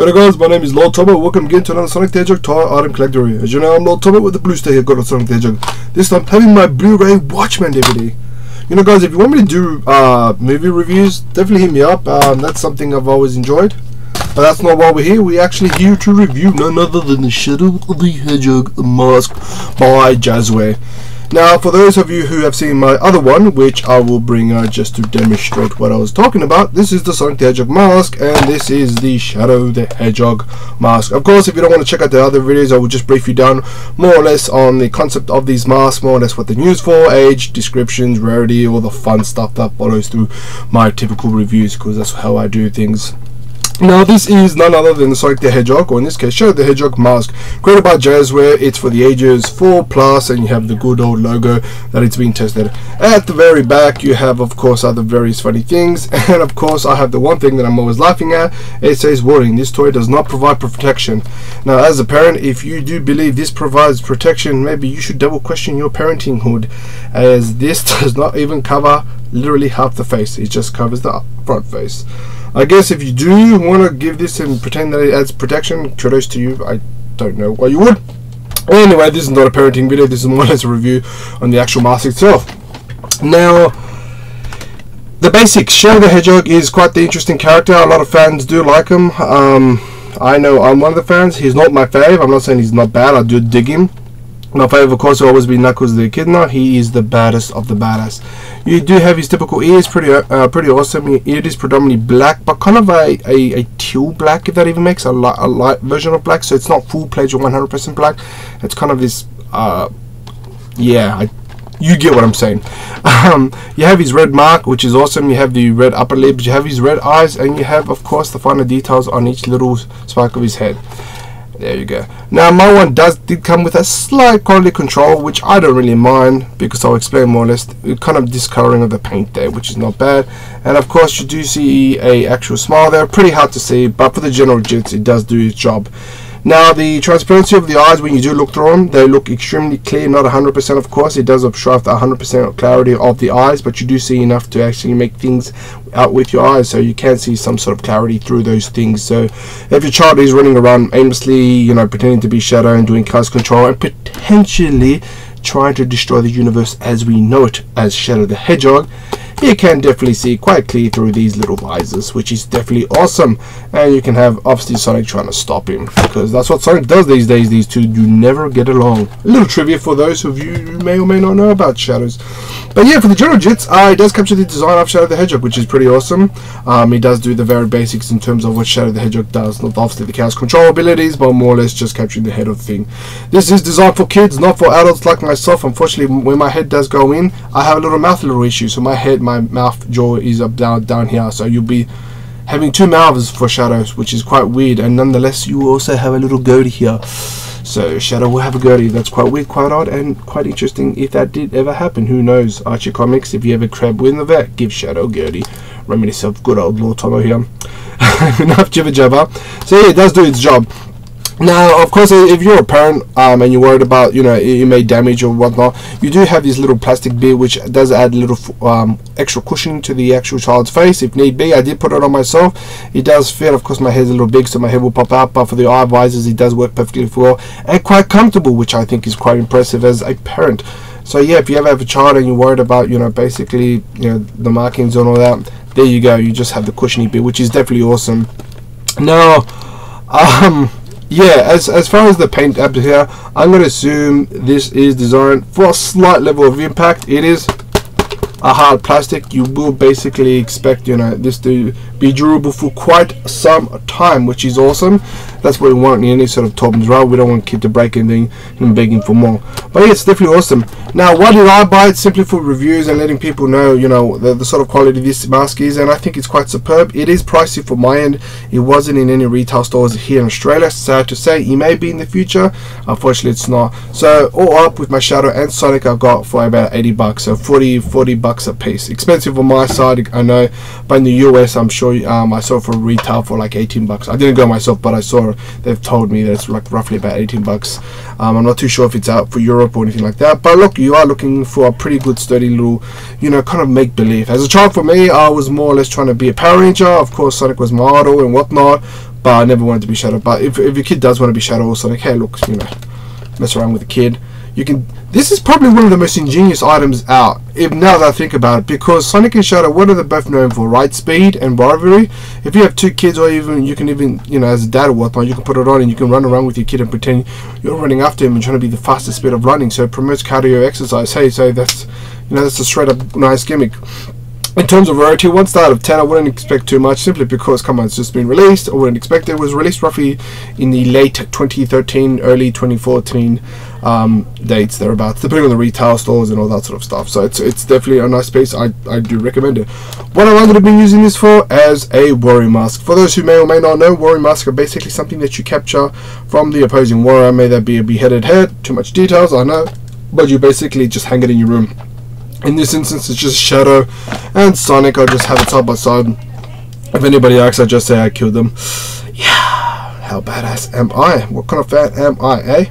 G'day guys, my name is Lord Tomo. Welcome again to another Sonic the Hedgehog toy item collector. As you know, I'm Lord Tomo with the blue stay here, got on Sonic the Hedgehog. This time having my Blu-ray Watchmen DVD. You know guys, if you want me to do movie reviews, definitely hit me up. That's something I've always enjoyed. But that's not why we're here. We're actually here to review none other than the Shadow of the Hedgehog mask by Jazwares. Now, for those of you who have seen my other one, which I will bring out just to demonstrate what I was talking about, this is the Sonic the Hedgehog mask, and this is the Shadow the Hedgehog mask. Of course, if you don't want to check out the other videos, I will just brief you down more or less on the concept of these masks, more or less what they're used for, age, descriptions, rarity, all the fun stuff that follows through my typical reviews, because that's how I do things. Now, this is none other than the Sonic the Hedgehog, or in this case, Shadow the Hedgehog mask, created by Jazwares. It's for the ages 4+, and you have the good old logo that it's been tested. At the very back, you have, of course, other various funny things, and of course, I have the one thing that I'm always laughing at. It says, warning, this toy does not provide protection. Now, as a parent, if you do believe this provides protection, maybe you should double question your parenting hood, as this does not even cover literally half the face. It just covers the front face. I guess if you do want to give this and pretend that it adds protection, kudos to you. I don't know why you would. Anyway, this is not a parenting video. This is more or less a review on the actual mask itself. Now, the basics. Shadow the Hedgehog is quite the interesting character. A lot of fans do like him. I know I'm one of the fans. He's not my fave. I'm not saying he's not bad. I do dig him. My favourite, of course, will always be Knuckles the Echidna. He is the baddest of the badass. You do have his typical ears, pretty awesome. It is predominantly black, but kind of a teal black, if that even makes a light version of black. So it's not full-fledged or 100% black. It's kind of this, yeah, you get what I'm saying. You have his red mark, which is awesome. You have the red upper lip. You have his red eyes, and you have, of course, the finer details on each little spike of his head. There you go. Now, my one did come with a slight quality control, which I don't really mind, because I'll explain more or less the kind of discoloring of the paint there, which is not bad. And of course, you do see a actual smile there. Pretty hard to see, but for the general gist, it does do its job. Now, the transparency of the eyes, when you do look through them, they look extremely clear. Not 100%, of course. It does obstruct the 100% clarity of the eyes, but you do see enough to actually make things out with your eyes, so you can see some sort of clarity through those things. So if your child is running around aimlessly, you know, pretending to be Shadow and doing chaos control and potentially trying to destroy the universe as we know it as Shadow the Hedgehog, you can definitely see quite clear through these little visors, which is definitely awesome. And you can have obviously Sonic trying to stop him, because that's what Sonic does these days. These two do never get along. A little trivia for those of you who may or may not know about Shadows. But yeah, for the general jits, it does capture the design of Shadow the Hedgehog, which is pretty awesome. It does do the very basics in terms of what Shadow the Hedgehog does. Not obviously the chaos control abilities, but more or less just capturing the head of the thing. This is designed for kids, not for adults like myself. Unfortunately, when my head does go in, I have a little issue. So my head, my mouth jaw is up down here, so you'll be having two mouths for Shadows, which is quite weird. And nonetheless, you also have a little goatee here, so Shadow will have a goatee. That's quite weird, quite odd, and quite interesting if that did ever happen. Who knows? Archie Comics, if you ever crab win the vet, give Shadow a goatee. Reminisce of good old Lord Tomo here. Enough jibber jabber. So yeah, it does do its job. Now, of course, if you're a parent and you're worried about, you know, it may damage or whatnot, you do have this little plastic bit which does add a little extra cushioning to the actual child's face if need be. I did put it on myself. It does fit. Of course, my head's a little big, so my head will pop out, but for the eye visors, it does work perfectly well and quite comfortable, which I think is quite impressive as a parent. So yeah, if you ever have a child and you're worried about, you know, basically, you know, the markings and all that, there you go. You just have the cushiony bit, which is definitely awesome. Now, yeah, as far as the paint up here, I'm going to assume this is designed for a slight level of impact. It is a hard plastic. You will basically expect, you know, this to be durable for quite some time, which is awesome. That's what we want in any sort of toy as well. We don't want kids to break anything and begging for more. But yeah, it's definitely awesome. Now, why did I buy it? Simply for reviews and letting people know, you know, the sort of quality this mask is, and I think it's quite superb. It is pricey for my end. It wasn't in any retail stores here in Australia. Sad to say, it may be in the future. Unfortunately, it's not. So all up with my Shadow and Sonic, I've got for about 80 bucks, so 40 bucks a piece. Expensive on my side, I know, but in the US, I'm sure I saw it for retail for like 18 bucks. I didn't go myself, but I saw they've told me that it's like roughly about 18 bucks. I'm not too sure if it's out for Europe or anything like that, but look, you are looking for a pretty good sturdy little, you know, kind of make believe. As a child, for me, I was more or less trying to be a Power Ranger. Of course, Sonic was my idol and whatnot, but I never wanted to be Shadow. But if your kid does want to be Shadow or Sonic, hey, look, you know, mess around with the kid. You can. This is probably one of the most ingenious items out, if now that I think about it, because Sonic and Shadow, what are they both known for, right? Speed and rivalry. If you have two kids, or even you can even, you know, as a dad or whatnot, you can put it on and you can run around with your kid and pretend you're running after him and trying to be the fastest speed of running. So it promotes cardio exercise. Hey, so that's, you know, that's a straight up nice gimmick. In terms of rarity, 1 star out of 10, I wouldn't expect too much, simply because, come on, it's just been released. I wouldn't expect it. It was released roughly in the late 2013, early 2014 dates, thereabouts, depending on the retail stores and all that sort of stuff. So it's definitely a nice piece. I do recommend it. What am I going to be using this for? As a warrior mask. For those who may or may not know, warrior masks are basically something that you capture from the opposing warrior. May that be a beheaded head. Too much details, I know. But you basically just hang it in your room. In this instance, it's just Shadow and Sonic. I'll just have it side by side. If anybody asks, I just say I killed them. Yeah, how badass am I? What kind of fan am I, eh?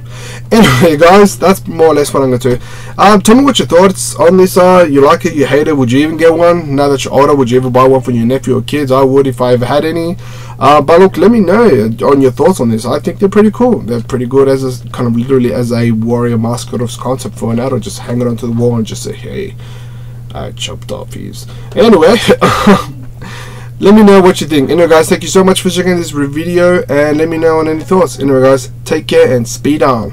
Anyway, guys, that's more or less what I'm going to do. Tell me what your thoughts on this are. You like it? You hate it? Would you even get one? Now that you're older, would you ever buy one for your nephew or kids? I would if I ever had any. But look, let me know on your thoughts on this. I think they're pretty cool. They're pretty good as a kind of literally as a warrior mascot of concept for an adult. Just hang it onto the wall and just say, hey, I chopped off his. Anyway, let me know what you think. Anyway, guys, thank you so much for checking this video, and let me know on any thoughts. Anyway, guys, take care and speed on.